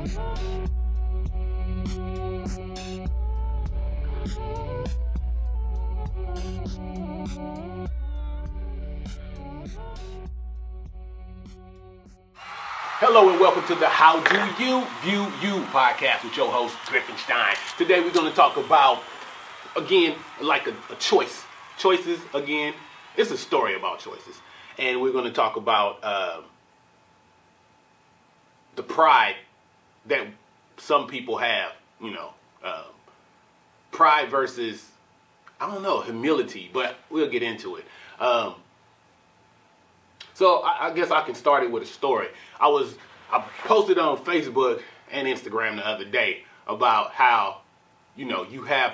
Hello and welcome to the How Do You View You podcast with your host, Griffinstein. Today we're going to talk about, again, like a choice. Choices, again, it's a story about choices. And we're going to talk about the pride that some people have, pride versus, humility, but we'll get into it. So I guess I can start it with a story. I posted on Facebook and Instagram the other day about how, you have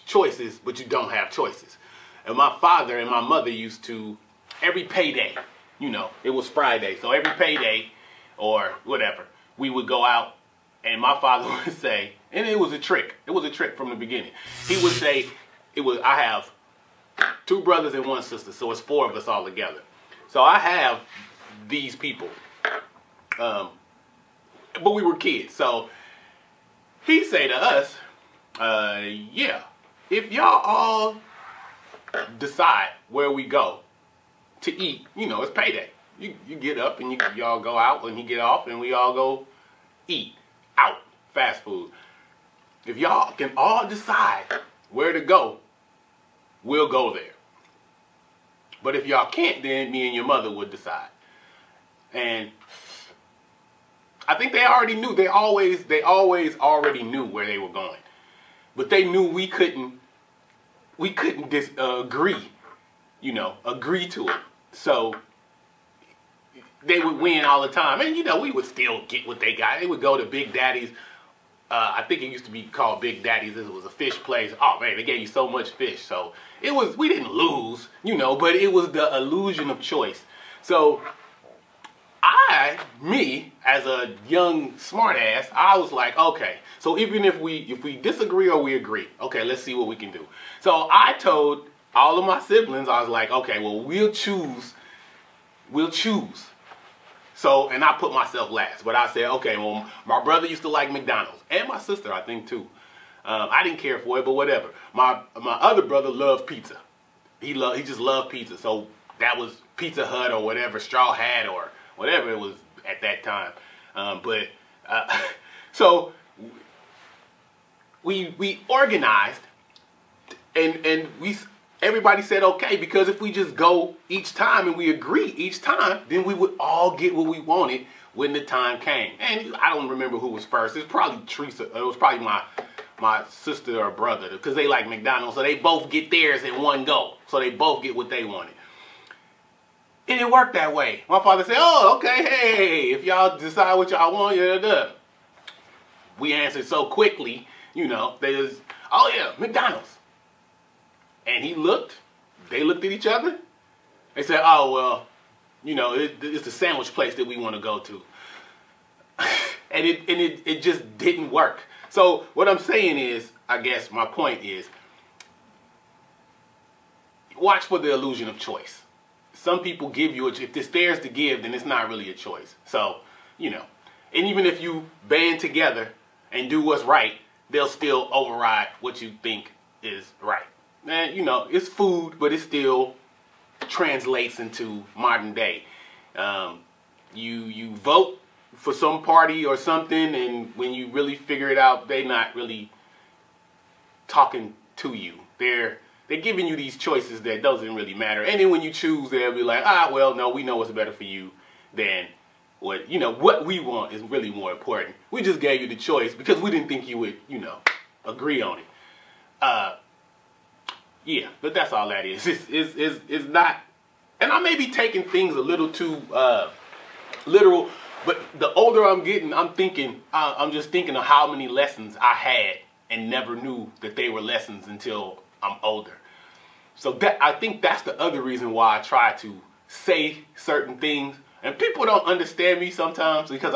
choices, but you don't have choices. And my father and my mother used to, every payday, it was Friday, so every payday or whatever, we would go out and my father would say, and it was a trick. It was a trick from the beginning. He would say, I have 2 brothers and 1 sister, so it's 4 of us all together. So I have these people, but we were kids. So he say to us, yeah, if y'all all decide where we go to eat, it's payday. You get up and y'all go out when he get off and we all go eat out, fast food. If y'all can all decide where to go, we'll go there. But if y'all can't, then me and your mother would decide. And I think they already knew. They always already knew where they were going. But they knew we couldn't agree to it. So they would win all the time. And we would still get what they got. They would go to Big Daddy's. I think it used to be called Big Daddy's. It was a fish place. Oh man, they gave you so much fish. So we didn't lose, but it was the illusion of choice. So me, as a young smartass, I was like, okay, so even if we disagree or we agree, okay, let's see what we can do. So I told all of my siblings, I was like, okay, well, we'll choose. So, and I put myself last, but I said, okay, well, my brother used to like McDonald's, and my sister, I think, too. I didn't care for it, but whatever. My other brother loved pizza. He just loved pizza, so that was Pizza Hut or whatever, Straw Hat or whatever it was at that time. So we organized, and everybody said okay, because if we just go each time and we agree each time, then we would all get what we wanted when the time came. And I don't remember who was first. It was probably Teresa. It was probably my sister or brother, because they like McDonald's, so they both get theirs in one go. So they both get what they wanted. And it worked that way. My father said, oh, okay, hey, if y'all decide what y'all want, we answered so quickly, they just, oh yeah, McDonald's. And they looked at each other. They said, oh, well, it's the sandwich place that we want to go to. and it just didn't work. So what I'm saying is, I guess my point is, watch for the illusion of choice. Some people give you, if it's theirs to give, then it's not really a choice. So, and even if you band together and do what's right, they'll still override what you think is right. And, it's food, but it still translates into modern day. You vote for some party or something, and when you really figure it out, they're not really talking to you. They're giving you these choices that doesn't really matter. And then when you choose, they'll be like, well, no, we know what's better for you than what we want is really more important. We just gave you the choice because we didn't think you would, agree on it. Yeah, but that's all that is. It's not, and I may be taking things a little too literal, but the older I'm getting, I'm just thinking of how many lessons I had and never knew that they were lessons until I'm older. So I think that's the other reason why I try to say certain things, and people don't understand me sometimes because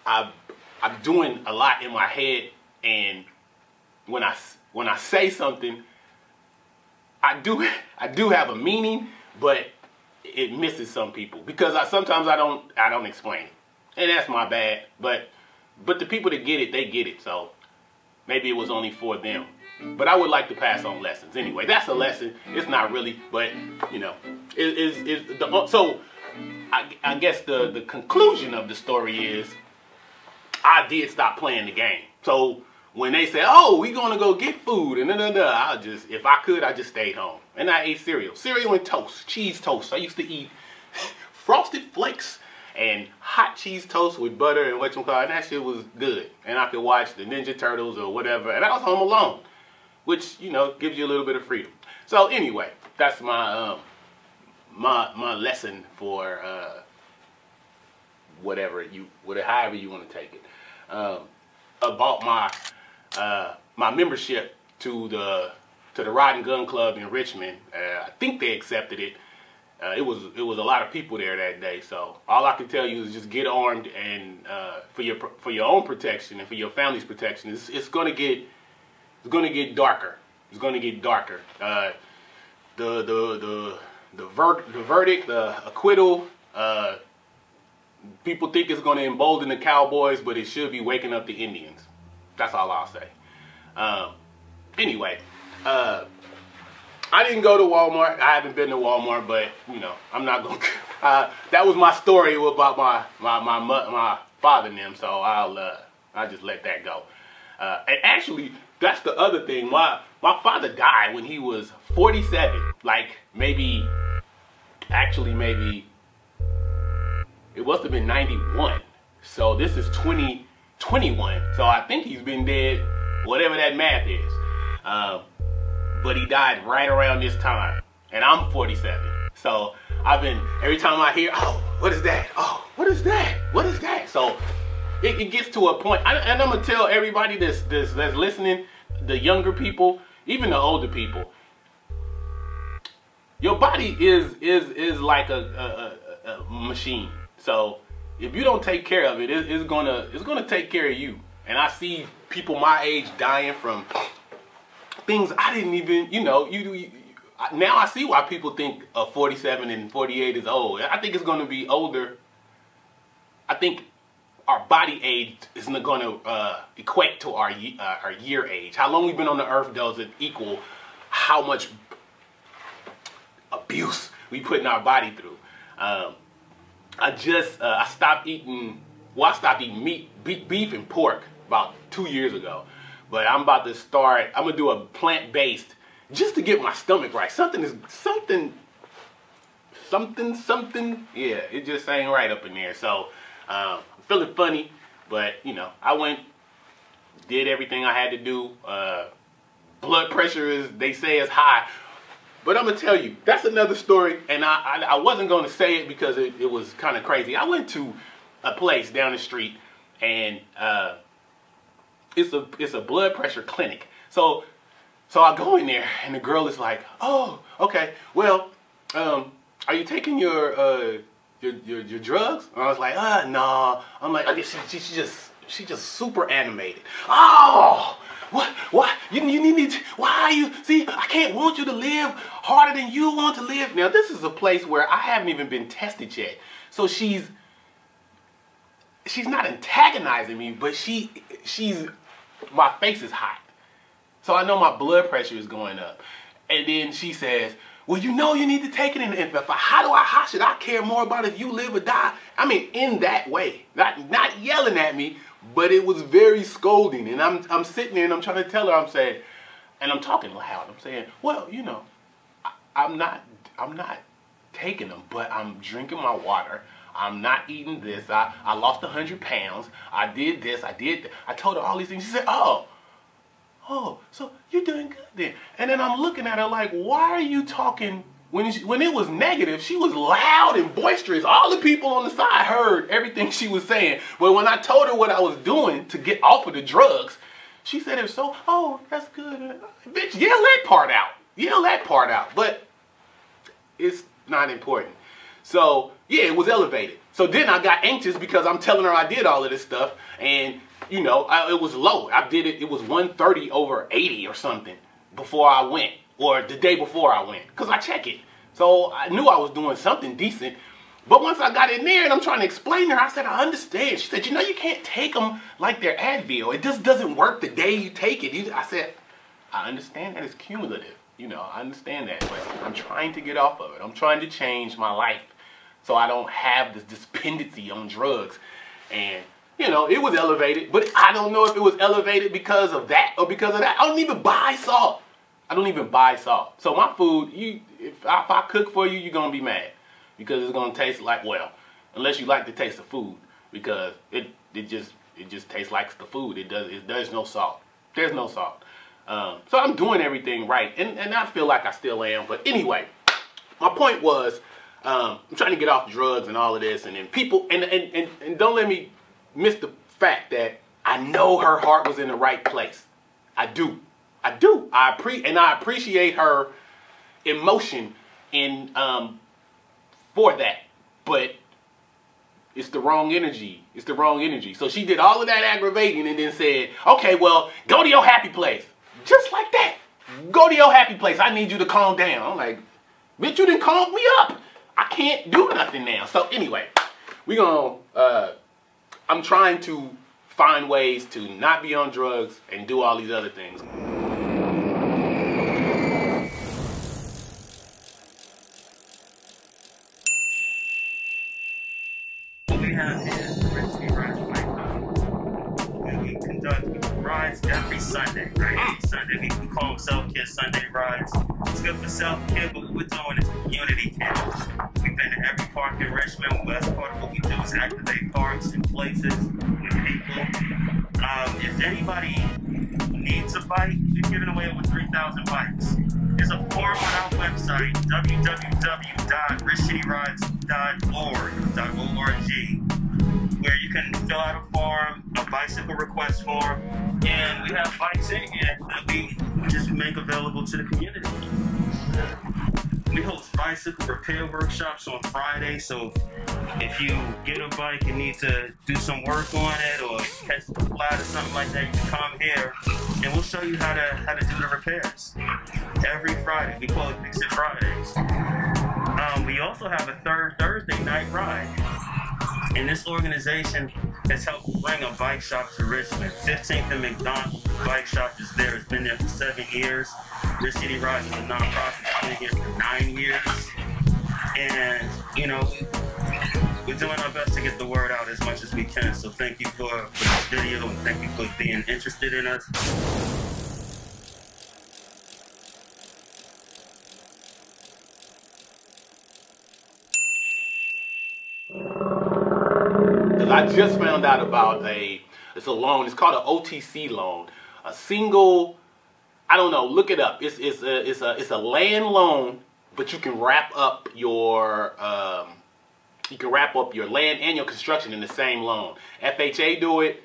I'm doing a lot in my head, and when I say something, I do have a meaning, but it misses some people because sometimes I don't explain it. And that's my bad. But the people that get it, they get it. So maybe it was only for them. But I would like to pass on lessons. Anyway, that's a lesson. It's not really, but you know, so I guess the conclusion of the story is I did stop playing the game. So when they say, "Oh, we gonna go get food," and I just, if I could, I just stayed home and I ate cereal and toast, cheese toast. I used to eat Frosted Flakes and hot cheese toast with butter and whatchamacallit, and that shit was good. And I could watch the Ninja Turtles or whatever, and I was home alone, which, you know, gives you a little bit of freedom. So anyway, that's my my lesson for however you want to take it. About my membership to the Rod and Gun Club in Richmond. I think they accepted it. It was a lot of people there that day. So all I can tell you is just get armed, and for your own protection and for your family's protection. It's gonna get darker. It's gonna get darker. The verdict, the acquittal. People think it's going to embolden the Cowboys, but it should be waking up the Indians. That's all I'll say. Anyway, I didn't go to Walmart. I haven't been to Walmart, but you know, I'm not going to. That was my story about my father and them, so I'll just let that go. And actually, that's the other thing. My father died when he was 47. Like maybe. It must have been 91. So this is 2021. So I think he's been dead, whatever that math is. But he died right around this time. And I'm 47. So I've been, every time I hear, "Oh, what is that? Oh, what is that? What is that?" So it gets to a point. And I'm going to tell everybody that's listening, the younger people, even the older people, your body is like a machine. So if you don't take care of it, it's gonna take care of you. And I see people my age dying from things I didn't even, you know, now I see why people think 47 and 48 is old. I think it's gonna be older. I think our body age isn't gonna equate to our year age. How long we've been on the earth doesn't equal how much abuse we put in our body through. I stopped eating meat, beef and pork about 2 years ago. But I'm about to start, I'm gonna do a plant-based just to get my stomach right. Something, yeah, it just ain't right up in there. So, I'm feeling funny, but you know, I did everything I had to do. Blood pressure they say is high. But I'm going to tell you, that's another story, and I wasn't going to say it because it was kind of crazy. I went to a place down the street, and it's a blood pressure clinic. So I go in there, and the girl is like, "Oh, okay, well, are you taking your drugs?" And I was like, "No." I'm like, she's just super animated. "Oh! What? You need to, why are you, see, I can't want you to live harder than you want to live." Now, this is a place where I haven't even been tested yet. So she's not antagonizing me, but my face is hot. So I know my blood pressure is going up. And then she says, "Well, you know you need to take it, and how should I care more about if you live or die?" I mean, in that way, not yelling at me, but it was very scolding. And I'm sitting there and I'm trying to tell her, I'm saying, and I'm talking loud. I'm saying, "Well, you know, I'm not taking them, but I'm drinking my water. I'm not eating this. I lost 100 pounds. I did this. I did that." I told her all these things. She said, "Oh, so you're doing good then." And then I'm looking at her like, "Why are you talking?" When it was negative, she was loud and boisterous. All the people on the side heard everything she was saying. But when I told her what I was doing to get off of the drugs, she said, "If so, oh, that's good." Bitch, yell that part out. Yell that part out. But it's not important. So, yeah, it was elevated. So then I got anxious because I'm telling her I did all of this stuff. And, you know, it was low. I did it. It was 130 over 80 or something before I went. Or the day before I went, because I check it. So I knew I was doing something decent. But once I got in there and I'm trying to explain to her, I said, I understand. She said, you know, you can't take them like they're Advil. It just doesn't work the day you take it. I said, I understand that it's cumulative. You know, I understand that. But I'm trying to get off of it. I'm trying to change my life so I don't have this dependency on drugs. And, you know, it was elevated. But I don't know if it was elevated because of that or because of that. I don't even buy salt. I don't even buy salt. So my food, if I cook for you, you're going to be mad. Because it's going to taste like, well, unless you like the taste of food. Because it just tastes like the food. There's no salt. There's no salt. So I'm doing everything right. And I feel like I still am. But anyway, my point was, I'm trying to get off drugs and all of this. And then people, and don't let me miss the fact that I know her heart was in the right place. I do. I appreciate her emotion in for that, but it's the wrong energy. It's the wrong energy. So she did all of that aggravating and then said, okay, well, go to your happy place. Just like that. Go to your happy place. I need you to calm down. I'm like, bitch, you didn't calm me up. I can't do nothing now. So anyway, I'm trying to find ways to not be on drugs and do all these other things. We have is the Risky Rides Fight, and we conduct rides every Sunday, right? Every Sunday, we call them self-care Sunday rides. It's good for self-care, but what we're doing is community care. We've been to every park in Richmond. Best part of what we do is activate parks and places with people. If anybody needs a bike, we're giving away over 3,000 bikes. There's a form on our website, www.richcityrides.org, where you can fill out a form, a bicycle request form, and we have bikes in here that we just make available to the community. We host bicycle repair workshops on Friday, so if you get a bike and need to do some work on it or catch the flat or something like that, you can come here and we'll show you how to do the repairs. Every Friday, we call it Fix It Fridays. We also have a third Thursday night ride. And this organization has helped bring a bike shop to Richmond. 15th and McDonald bike shop is there. It's been there for 7 years. Rich City Rides is a nonprofit. It's been here for 9 years. And, you know, we're doing our best to get the word out as much as we can. So thank you for this video and thank you for being interested in us. I just found out about it's a loan. It's called an OTC loan. A single, I don't know. Look it up. It's a land loan, but you can wrap up your land and your construction in the same loan. FHA do it,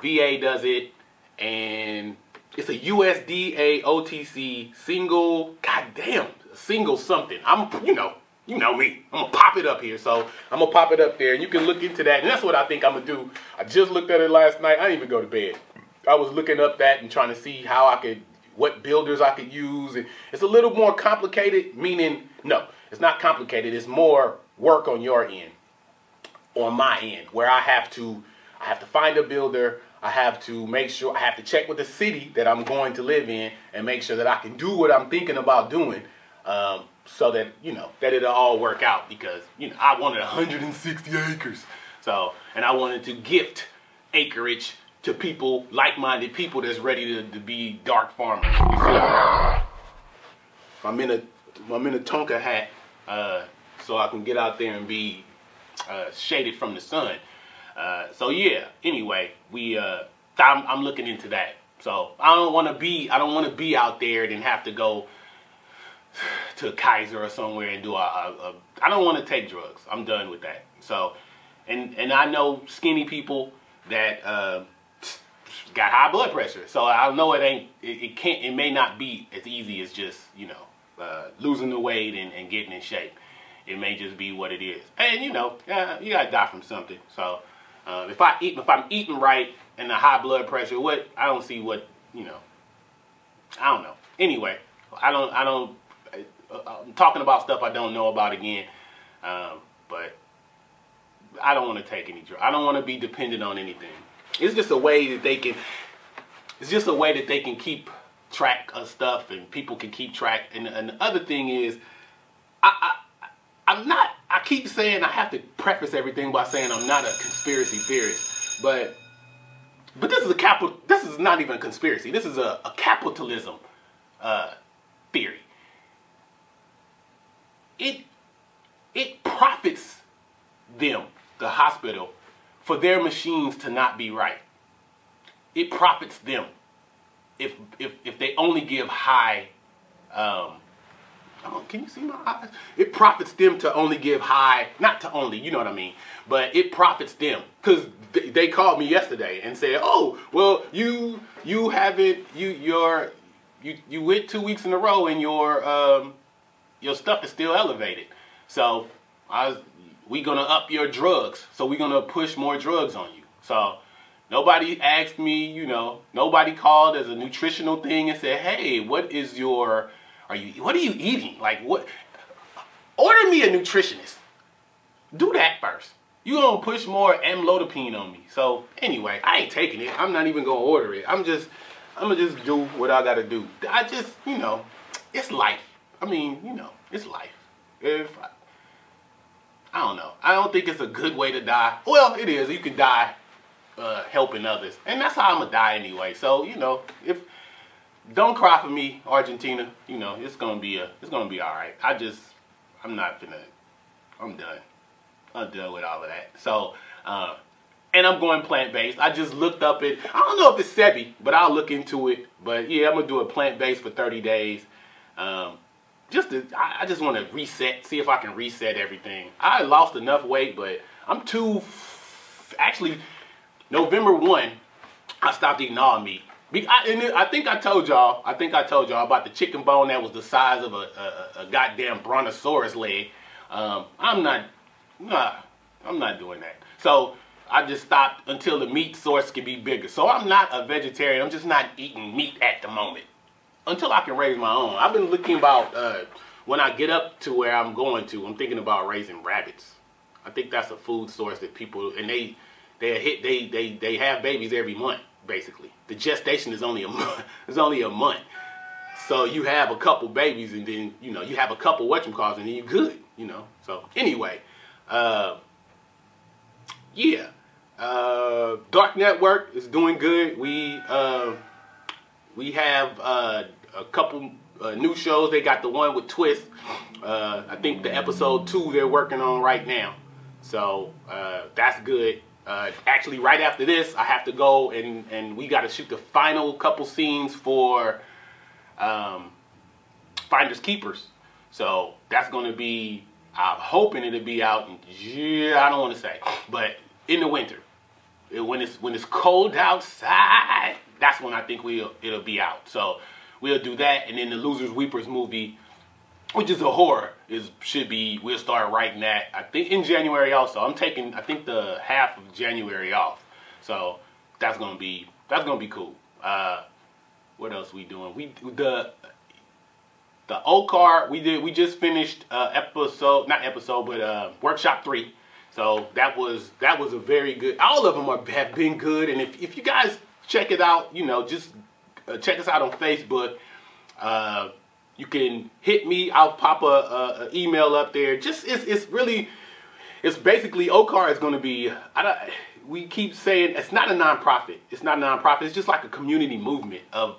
VA does it, and it's a USDA OTC single. Goddamn, single something. You know me. I'm going to pop it up here. So I'm going to pop it up there. And you can look into that. And that's what I think I'm going to do. I just looked at it last night. I didn't even go to bed. I was looking up that and trying to see how what builders I could use. And it's a little more complicated, meaning, no, it's not complicated. It's more work on your end, on my end, where I have to find a builder. I have to make sure, I have to check with the city that I'm going to live in and make sure that I can do what I'm thinking about doing. So that, that it'll all work out because, I wanted 160 acres. So, and I wanted to gift acreage to people, like-minded people that's ready to be dark farmers. I'm in a Tonka hat, so I can get out there and be shaded from the sun. So yeah, anyway, I'm looking into that. So I don't want to be out there and have to go to Kaiser or somewhere and do I don't want to take drugs. I'm done with that. So, and I know skinny people that got high blood pressure. So I know it may not be as easy as just, losing the weight and getting in shape. It may just be what it is. And you gotta die from something. So if I'm eating right and the high blood pressure, I don't see what, I don't know. Anyway, I'm talking about stuff I don't know about again, but I don't want to take any drugs. I don't want to be dependent on anything. It's just a way that they can. It's just a way that they can keep track of stuff, and people can keep track. And the other thing is, I'm not. I keep saying I have to preface everything by saying I'm not a conspiracy theorist, but this is a capital. This is not even a conspiracy. This is a capitalism theory. It profits them, the hospital, for their machines to not be right. It profits them if they only give high. Can you see my eyes? It profits them to only give high, not to only, you know what I mean, but it profits them, because they called me yesterday and said, oh, well, you went 2 weeks in a row and your stuff is still elevated. So we gonna up your drugs. So we gonna push more drugs on you. So nobody asked me, you know, nobody called as a nutritional thing and said, hey, what are you eating? Like, what? Order me a nutritionist. Do that first. You gonna push more amlodipine on me. So anyway, I ain't taking it. I'm not even gonna order it. I'm gonna just do what I gotta do. I just, you know, it's life. I mean, you know, it's life. I don't know. I don't think it's a good way to die. Well, it is. You can die helping others, and that's how I'm gonna die anyway. So, you know, don't cry for me, Argentina. You know, it's gonna be all right. I'm done. I'm done with all of that. So, and I'm going plant-based. I just looked up it. I don't know if it's Sebi, but I'll look into it. But yeah, I'm gonna do a plant-based for 30 days. I just want to reset, see if I can reset everything. I lost enough weight, but I'm actually, November 1, I stopped eating all meat. I think I told y'all about the chicken bone that was the size of a goddamn brontosaurus leg. I'm not doing that. So I just stopped until the meat source can be bigger. So I'm not a vegetarian. I'm just not eating meat at the moment until I can raise my own. I've been looking about when I get up to where I'm going to. I'm thinking about raising rabbits. I think that's a food source that people, and they have babies every month. Basically, the gestation is only a month. It's only a month. So you have a couple babies, and then, you know, you have a couple whatchamacalls, and then you're good, you know. So anyway, yeah, Dark Network is doing good. We have a couple new shows. They got the one with Twist. I think the episode 2 they're working on right now. So that's good. Actually, right after this, I have to go and we got to shoot the final couple scenes for Finders Keepers. So that's going to be, I'm hoping it'll be out in, I don't want to say, but in the winter. When it's cold outside, that's when I think it'll be out. So we'll do that, and then the Losers Weepers movie, which is a horror, we'll start writing that, I think, in January also. I'm taking, I think, the half of January off. So that's gonna be cool. What else we doing? The Ocaar, we just finished workshop 3. So that was a very good, all of them have been good. And if you guys check it out, you know, just check us out on Facebook. You can hit me. I'll pop a email up there. Just it's basically, Ocaar is going to be. We keep saying it's not a nonprofit. It's not a nonprofit. It's just like a community movement of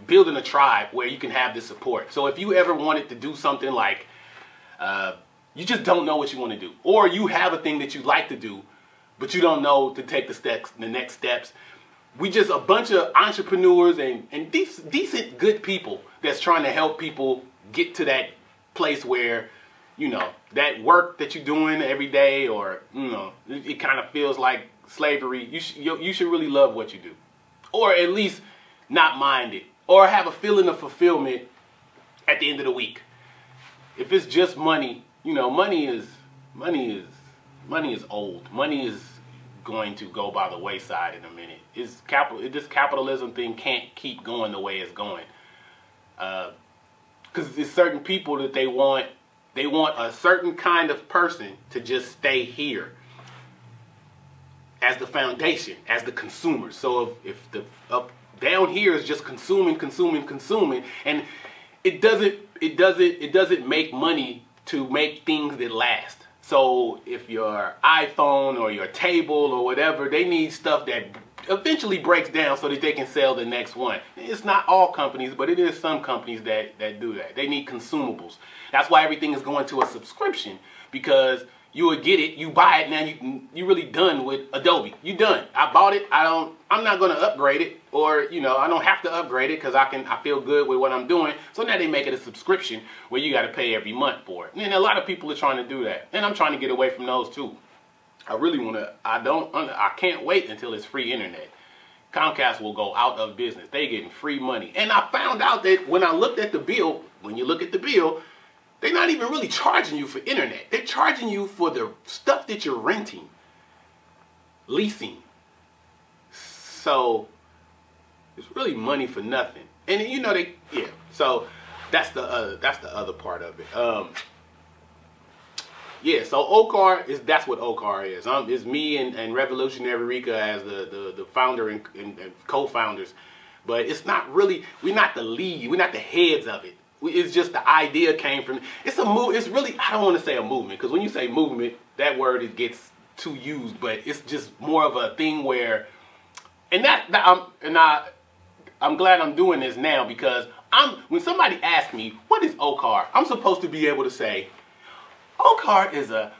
building a tribe where you can have this support. So if you ever wanted to do something like, you just don't know what you want to do, or you have a thing that you like to do, but you don't know to take the next steps. We just a bunch of entrepreneurs and decent, good people that's trying to help people get to that place where, you know, that work that you're doing every day, or, you know, it kind of feels like slavery. You should really love what you do, or at least not mind it, or have a feeling of fulfillment at the end of the week. If it's just money, you know, money is old. Money is going to go by the wayside in a minute. This capitalism thing can't keep going the way it's going, because there's certain people that they want They want a certain kind of person to just stay here as the foundation, as the consumer. So if the up down here is just consuming, and it doesn't make money to make things that last. So if your iPhone or your table or whatever, they need stuff that eventually breaks down so that they can sell the next one. It's not all companies, but it is some companies that do that. They need consumables. That's why everything is going to a subscription, because you would get it, you buy it, now you really done with Adobe. You done. I bought it. I'm not gonna upgrade it, or I don't have to upgrade it because I feel good with what I'm doing. So now they make it a subscription where you got to pay every month for it. And a lot of people are trying to do that, and I'm trying to get away from those too. I really want to. I can't wait until it's free internet. Comcast will go out of business. They getting free money, and I found out that when I looked at the bill, when you look at the bill, they're not even really charging you for internet. They're charging you for the stuff that you're renting, leasing. So it's really money for nothing. And yeah. So that's the other part of it. Yeah. So Ocaar that's what Ocaar is. It's me and Revolutionary Rika as the founder and co-founders, but it's not really. We're not the lead. We're not the heads of it. It's just the idea came from. It's a move. It's really. I don't want to say a movement, because when you say movement, that word it gets too used. But it's just more of a thing where, I'm glad I'm doing this now, because when somebody asks me what is Ocaar, I'm supposed to be able to say, Ocaar is a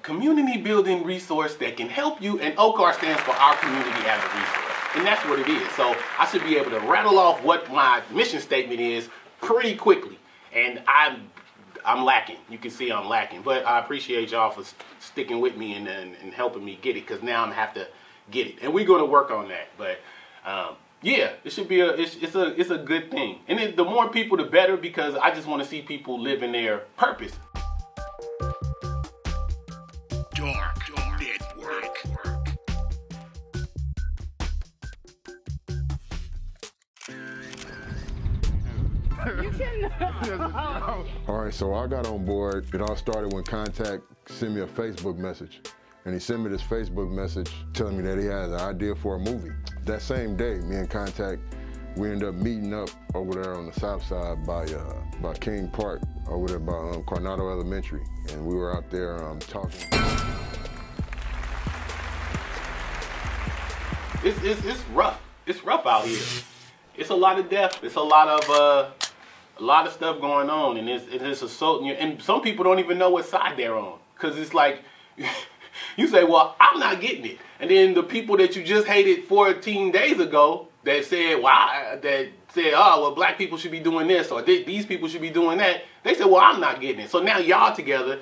community building resource that can help you, and Ocaar stands for our community as a resource, and that's what it is. So I should be able to rattle off what my mission statement is pretty quickly, and I'm lacking. You can see I'm lacking, but I appreciate y'all for sticking with me and helping me get it, because now I'm gonna have to get it, and we're gonna work on that. But yeah, it should be it's a good thing, and the more people, the better, because I just want to see people live in their purpose. Dark Network. All right, so I got on board. It all started when Contact sent me a Facebook message. And he sent me this Facebook message telling me that he has an idea for a movie. That same day, me and Contact, we ended up meeting up over there on the south side by King Park, over there by Coronado Elementary. And we were out there talking. It's rough. It's rough out here. It's a lot of death. It's a lot of stuff going on, and it's assaulting you. And some people don't even know what side they're on, because it's like you say, "Well, I'm not getting it," and then the people that you just hated 14 days ago that said, "Oh, well, black people should be doing this, or these people should be doing that," they said, "Well, I'm not getting it." So now y'all together,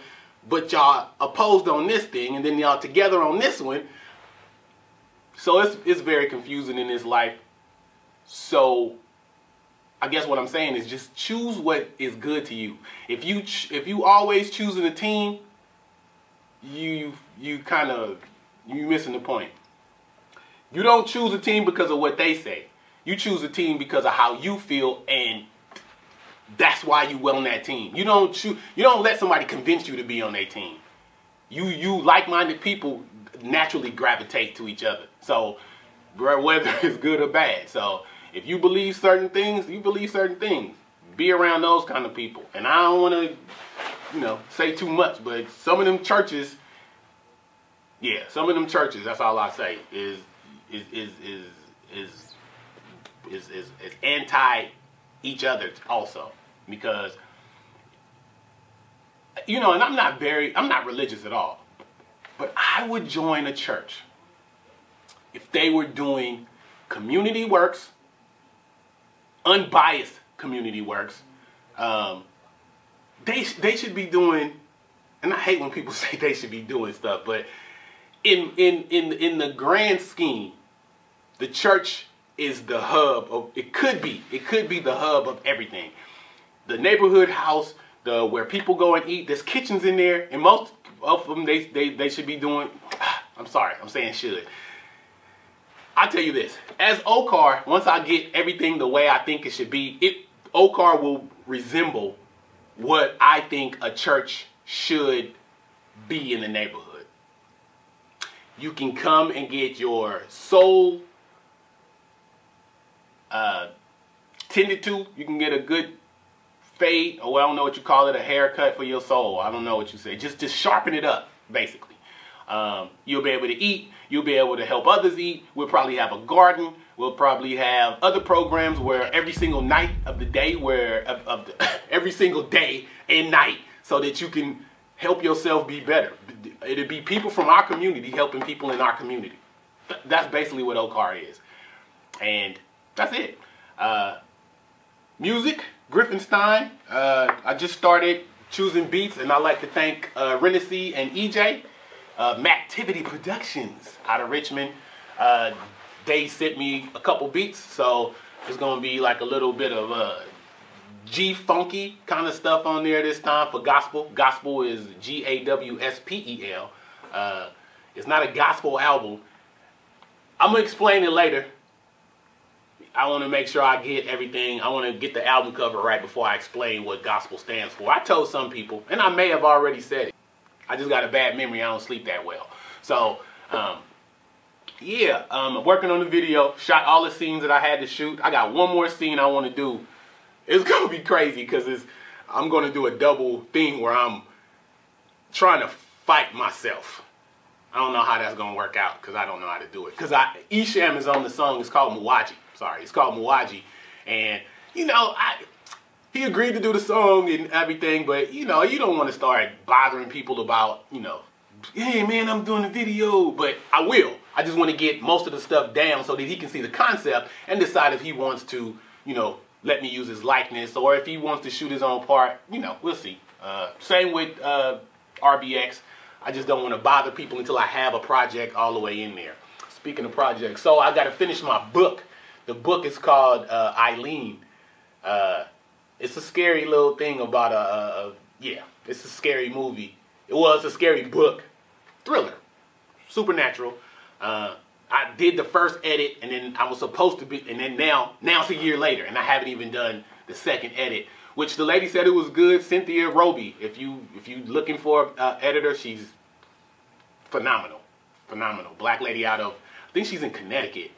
but y'all opposed on this thing, and then y'all together on this one. So it's very confusing in this life. So I guess what I'm saying is just choose what is good to you. If you always choosing a team, you missing the point. You don't choose a team because of what they say. You choose a team because of how you feel, and that's why you on that team. You don't let somebody convince you to be on their team. You like-minded people naturally gravitate to each other. So whether it's good or bad. So if you believe certain things, you believe certain things. Be around those kind of people. And I don't want to, say too much, but some of them churches, that's all I say, is anti each other also. Because, and I'm not religious at all, but I would join a church if they were doing community works, unbiased community works. They should be doing, and I hate when people say they should be doing stuff, but in the grand scheme, the church is the hub of, it could be the hub of everything. The neighborhood house, where people go and eat, there's kitchens in there, and most of them they should be doing, I'm sorry, I'm saying should. I'll tell you this, as Ocaar, once I get everything the way I think it should be, Ocaar will resemble what I think a church should be in the neighborhood. You can come and get your soul tended to. You can get a good fade, or I don't know what you call it, a haircut for your soul. I don't know what you say. Just sharpen it up, basically. You'll be able to eat. You'll be able to help others eat. We'll probably have a garden. We'll probably have other programs where every single night of the day, every single day and night, so that you can help yourself be better. It'll be people from our community helping people in our community. That's basically what Ocaar is. And that's it. Music, Griffinstein. I just started choosing beats, and I like to thank Renaissance and EJ. Mactivity Productions out of Richmond. They sent me a couple beats, so it's going to be like a little bit of G-funky kind of stuff on there this time for gospel. Gospel is G-A-W-S-P-E-L. It's not a gospel album. I'm going to explain it later. I want to make sure I get everything. I want to get the album cover right before I explain what gospel stands for. I told some people, and I may have already said it. I just got a bad memory. I don't sleep that well. So, yeah, I'm working on the video. Shot all the scenes that I had to shoot. I got one more scene I want to do. It's going to be crazy because I'm going to do a double thing where I'm trying to fight myself. I don't know how that's going to work out because I don't know how to do it. Because Isham is on the song. It's called Muwaji. Sorry, it's called Muwaji. And, you know, he agreed to do the song and everything, but, you know, you don't want to start bothering people about, you know, hey, man, I'm doing a video. But I will. I just want to get most of the stuff down so that he can see the concept and decide if he wants to, you know, let me use his likeness, or if he wants to shoot his own part. You know, we'll see. Same with RBX. I just don't want to bother people until I have a project all the way in there. Speaking of projects, so I got to finish my book. The book is called Eileen. It's a scary little thing about yeah, it's a scary movie. Well, it's a scary book. Thriller. Supernatural. I did the first edit, and then I was supposed to be, and then now it's a year later, and I haven't even done the second edit, which the lady said it was good. Cynthia Roby, if you looking for an editor, she's phenomenal. Black lady out of, I think she's in Connecticut.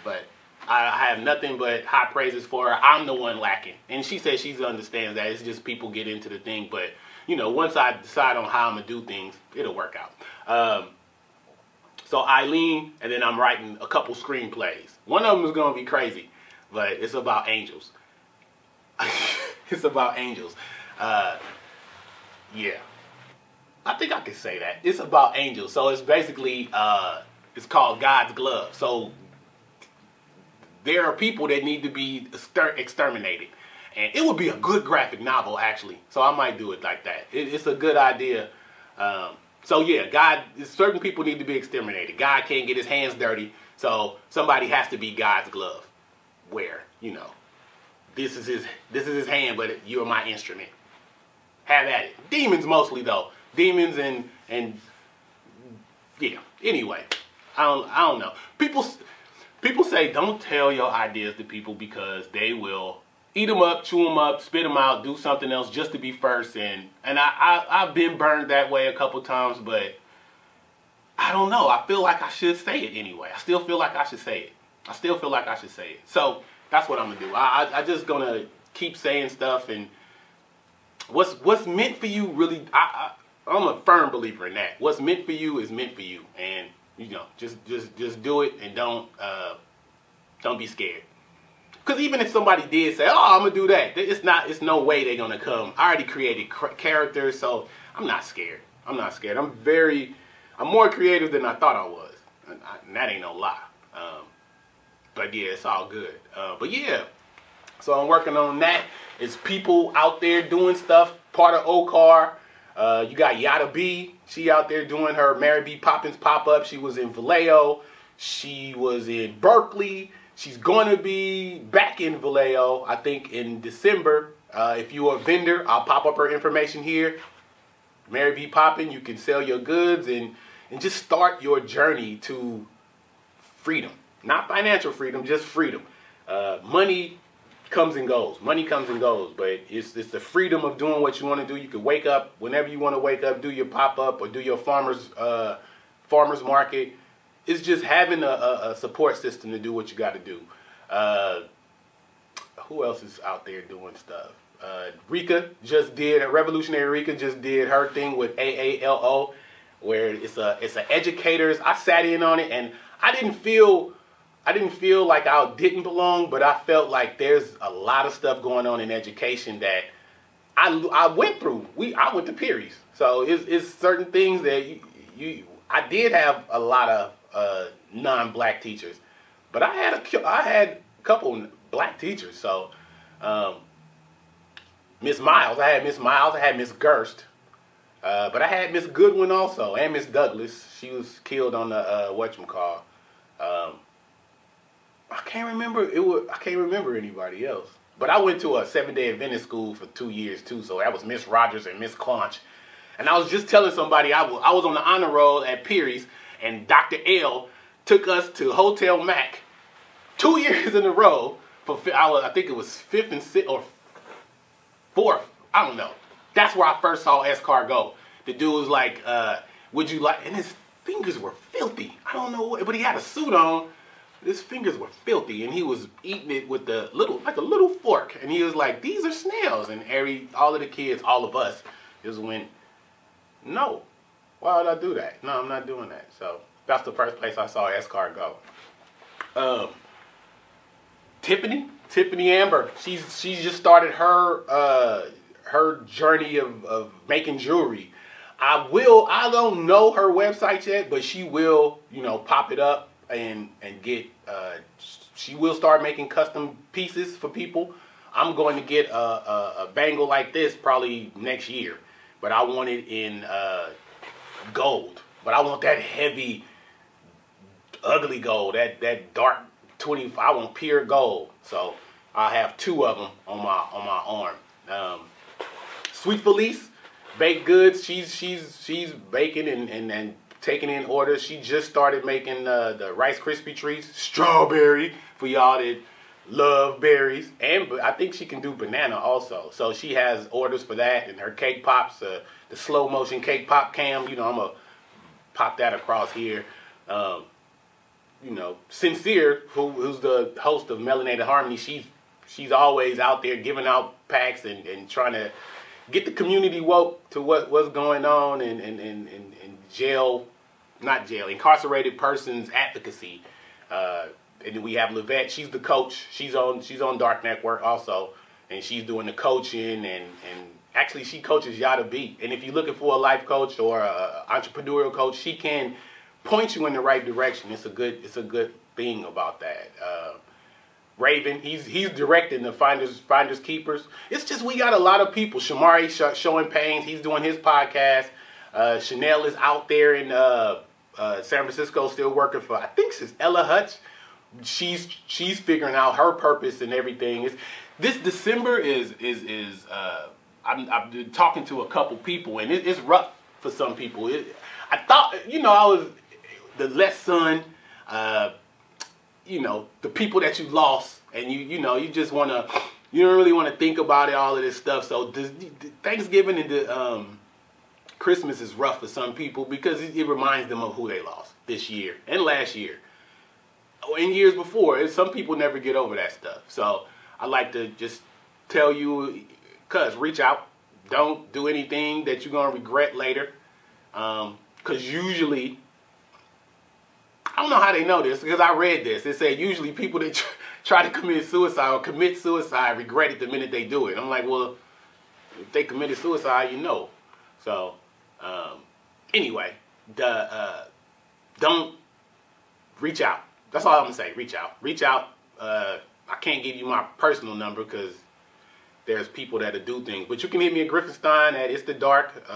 But I have nothing but high praises for her. I'm the one lacking, and she says she understands that. It's just people get into the thing, but you know, once I decide on how I'm gonna do things, it'll work out. So Eileen, and then I'm writing a couple screenplays. One of them is gonna be crazy, but it's about angels. It's about angels. Yeah, I think I can say that. It's about angels. So it's basically, it's called God's Glove. So there are people that need to be exterminated. And it would be a good graphic novel, actually. So I might do it like that. It's a good idea. So yeah, certain people need to be exterminated. God can't get his hands dirty, so somebody has to be God's glove. Where, you know, this is his hand, but you're my instrument. Have at it. Demons mostly though. Demons and yeah. Anyway, I don't know. People say don't tell your ideas to people because they will eat them up, chew them up, spit them out, do something else just to be first. And I've been burned that way a couple times, but I don't know. I feel like I should say it anyway. I still feel like I should say it. So that's what I'm going to do. I just going to keep saying stuff, and what's meant for you really, I'm a firm believer in that. What's meant for you is meant for you. And, you know, just do it, and don't be scared. Because even if somebody did say, oh, I'm going to do that, it's no way they're going to come. I already created characters, so I'm not scared. I'm more creative than I thought I was. And that ain't no lie. But yeah, it's all good. But yeah, so I'm working on that. It's people out there doing stuff, part of Ocaar. You got Yada B. She out there doing her Mary B. Poppins pop-up. She was in Vallejo. She was in Berkeley. She's going to be back in Vallejo, I think, in December. If you're a vendor, I'll pop up her information here. Mary B. Poppin, you can sell your goods and just start your journey to freedom. Not financial freedom, just freedom. Money comes and goes. Money comes and goes, but it's the freedom of doing what you want to do. You can wake up whenever you want to wake up, do your pop-up or do your farmer's market. It's just having a support system to do what you got to do. Who else is out there doing stuff? Revolutionary Rika just did her thing with AALO, where it's a educators. I sat in on it, and I didn't feel like I didn't belong, but I felt like there's a lot of stuff going on in education that I went through. I went to Perry's, so it's certain things that I did have a lot of non-black teachers, but I had a couple black teachers. So Miss Miles, I had Miss Gerst, but I had Miss Goodwin also, and Miss Douglas. She was killed on the whatchamacall. I can't remember anybody else. But I went to a 7-day Adventist school for 2 years too, so that was Miss Rogers and Miss Claunch. And I was just telling somebody I was on the honor roll at Perry's, and Dr. L took us to Hotel Mac 2 years in a row for I think it was 5th and 6th or 4th. I don't know. That's where I first saw escargot. The dude was like, "Would you like?" And his fingers were filthy. I don't know what, but he had a suit on. His fingers were filthy, and he was eating it with a little fork. And he was like, "These are snails." And all of the kids, all of us, just went, "No, why would I do that? No, I'm not doing that." So that's the first place I saw escargot. Tiffany Amber, she's just started her journey of making jewelry. I don't know her website yet, but she will, pop it up and get, she will start making custom pieces for people. I'm going to get a bangle like this probably next year, but I want it in gold. But I want that heavy, ugly gold, that dark 25. I want pure gold. So I have 2 of them on my arm. Sweet Felice, baked goods. She's baking and taking in orders. She just started making the Rice Krispie treats, strawberry for y'all that love berries, and I think she can do banana also. So she has orders for that, and her cake pops, the slow motion cake pop cam. I'm gonna pop that across here. Sincere, who's the host of Melanated Harmony, she's always out there giving out packs and trying to get the community woke to what's going on in incarcerated persons advocacy. And then we have Livette. She's the coach. She's on Dark Network also, and she's doing the coaching and actually she coaches Yada B. And if you're looking for a life coach or a entrepreneurial coach, she can point you in the right direction. It's a good thing about that. Raven, he's directing the Finders Keepers. It's just we got a lot of people. Shamari showing pains. He's doing his podcast. Chanel is out there in San Francisco still working for, I think it's Ella Hutch. She's figuring out her purpose and everything. This December is I've been talking to a couple people, and it's rough for some people. I thought, I was the less son, the people that you lost, and you just wanna, you don't really want to think about it, all of this stuff. So Thanksgiving and Christmas is rough for some people because it reminds them of who they lost this year and last year. In years before, some people never get over that stuff. So I like to just tell you, reach out. Don't do anything that you're going to regret later. Because usually, I don't know how they know this, because I read this. It said usually people that try to commit suicide or commit suicide regret it the minute they do it. I'm like, well, if they committed suicide, So, anyway, don't reach out. That's all I'm going to say. Reach out. Reach out. I can't give you my personal number because there's people that do things. But you can hit me at Griffinstein at It's the Dark.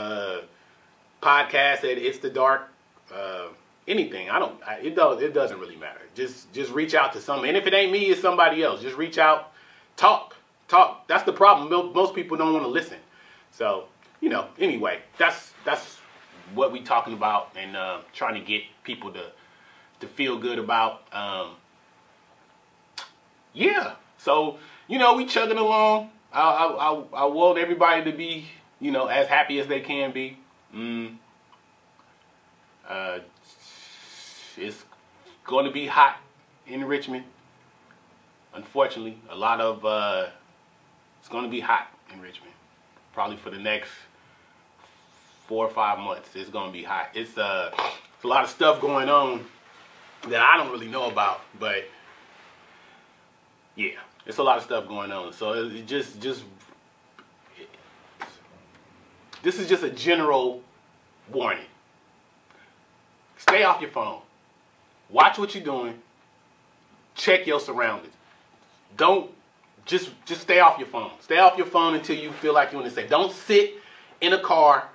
Podcast at It's the Dark. Anything. It doesn't really matter. Just reach out to someone. And if it ain't me, it's somebody else. Just reach out. Talk. That's the problem. Most people don't want to listen. So, anyway, that's what we talking about and trying to get people to feel good about. Yeah. So you know, we chugging along. I want everybody to be, you know, as happy as they can be. It's going to be hot in Richmond. Unfortunately, it's going to be hot in Richmond. Probably for the next 4 or 5 months, it's going to be hot. It's a lot of stuff going on that I don't really know about, but yeah, it's a lot of stuff going on. So this is just a general warning. Stay off your phone. Watch what you're doing. Check your surroundings. Don't just stay off your phone. Stay off your phone until you feel like you're in the safe. Don't sit in a car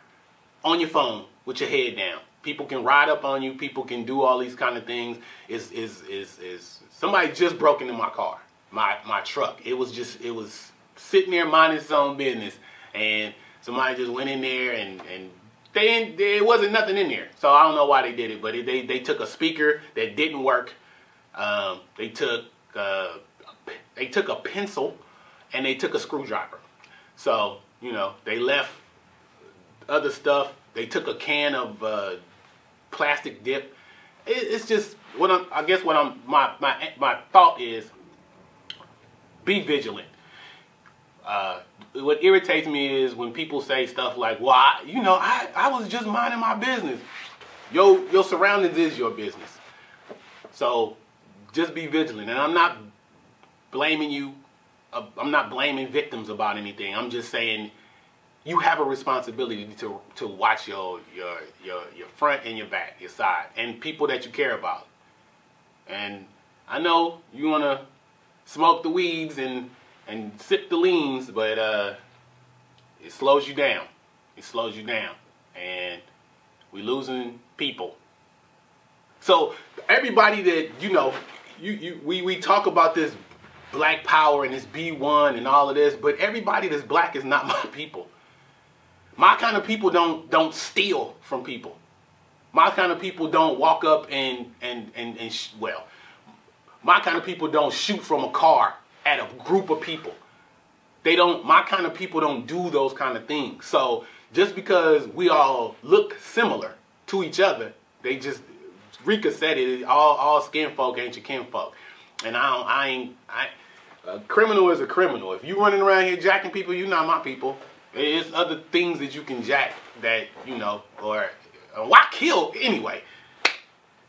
on your phone with your head down. People can ride up on you. People can do all these kind of things. Somebody just broke into my car, my truck. It was sitting there minding its own business, and somebody just went in there and there wasn't nothing in there. So I don't know why they did it, but they took a speaker that didn't work. They took a pencil and they took a screwdriver. So, you know, they left other stuff. They took a can of plastic dip. It's just my thought is, be vigilant. What irritates me is when people say stuff like, well, I was just minding my business. Your surroundings is your business. So just be vigilant. And I'm not blaming you. I'm not blaming victims about anything. I'm just saying you have a responsibility to watch your front and your back, your side, and people that you care about. And I know you want to smoke the weeds and sip the leans, but it slows you down. It slows you down, and we're losing people. So everybody that, you know, we talk about this black power and this B1 and all of this, but everybody that's black is not my people. My kind of people don't steal from people. My kind of people don't walk up well, my kind of people don't shoot from a car at a group of people. My kind of people don't do those kind of things. So just because we all look similar to each other, Rika said it, all skin folk ain't your kin folk. And a criminal is a criminal. If you running around here jacking people, you're not my people. There's other things that you can jack that, you know, or why kill anyway?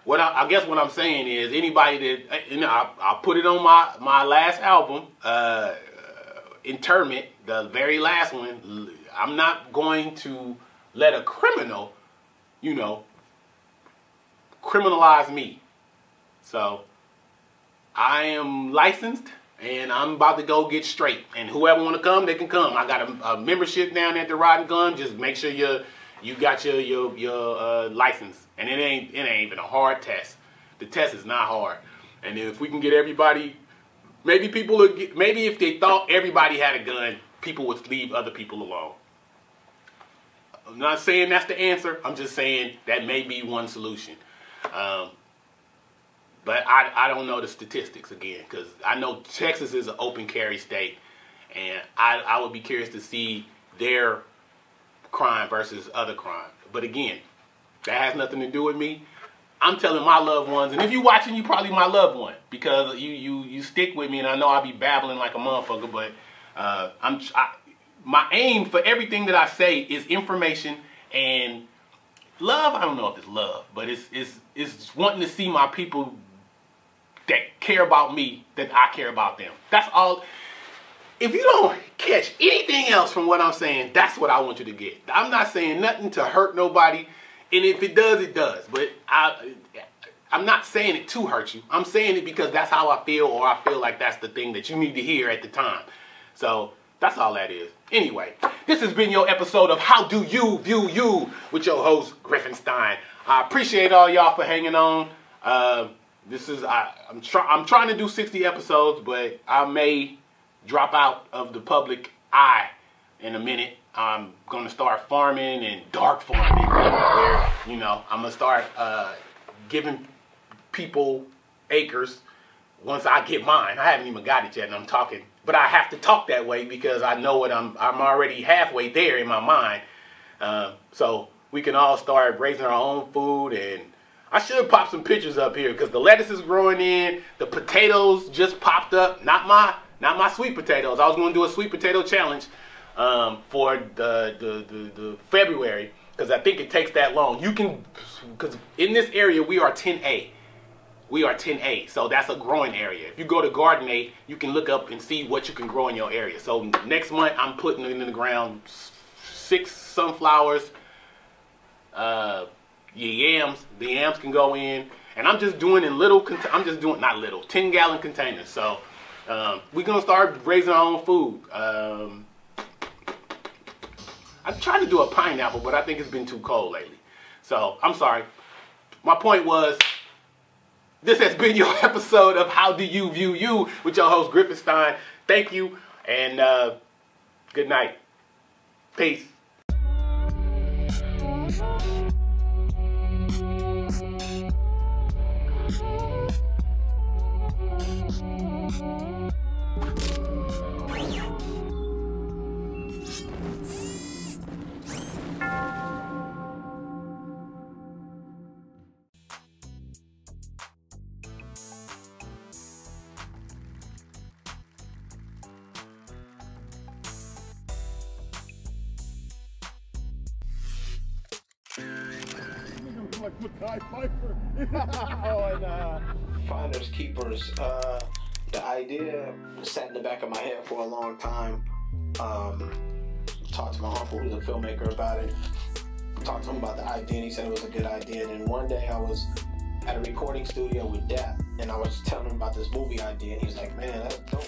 I guess what I'm saying is, anybody that, you know, I'll put it on my last album, Interment, the very last one. I'm not going to let a criminal, you know, criminalize me. So I am licensed, and I'm about to go get straight. And whoever want to come, they can come. I got a membership down at the Rod and Gun. Just make sure you got your license. And it ain't even a hard test. The test is not hard. And if we can get everybody, maybe if they thought everybody had a gun, people would leave other people alone. I'm not saying that's the answer. I'm just saying that may be one solution. But I don't know the statistics again, because I know Texas is an open carry state, and I would be curious to see their crime versus other crime. But again, that has nothing to do with me. I'm telling my loved ones, and if you're watching, you probably my loved one, because you stick with me, and I know I'll be babbling like a motherfucker, but my aim for everything that I say is information and love. I don't know if it's love, but it's wanting to see my people that care about me, that I care about them. That's all. If you don't catch anything else from what I'm saying, that's what I want you to get. I'm not saying nothing to hurt nobody, and if it does, it does. But I'm not saying it to hurt you. I'm saying it because that's how I feel, or I feel like that's the thing that you need to hear at the time. So that's all that is. Anyway, this has been your episode of How Do You View You with your host, Griffinstein. I appreciate all y'all for hanging on. I'm trying to do 60 episodes, but I may drop out of the public eye in a minute. I'm going to start farming and dark farming, where, you know, I'm going to start giving people acres once I get mine. I haven't even got it yet, and I'm talking but I have to talk that way because I know what I'm already halfway there in my mind. So we can all start raising our own food, and I should pop some pictures up here because the lettuce is growing in. The potatoes just popped up. Not my sweet potatoes. I was going to do a sweet potato challenge for the February because I think it takes that long. You can, because in this area we are 10A. We are 10A, so that's a growing area. If you go to Garden 8, you can look up and see what you can grow in your area. So next month I'm putting in the ground 6 sunflowers, yams. The yams can go in, and I'm just doing in little. I'm just doing not little, 10-gallon containers. So we're gonna start raising our own food. I tried to do a pineapple, but I think it's been too cold lately. So I'm sorry. My point was, this has been your episode of How Do You View You with your host Griffinstein. Thank you, and good night. Peace. Like Mackay Pfeiffer. Finders keepers. The idea sat in the back of my head for a long time. Talked to my uncle who's a filmmaker about it. Talked to him about the idea and he said it was a good idea. And then one day I was at a recording studio with Dap and I was telling him about this movie idea and he was like, man, that's dope.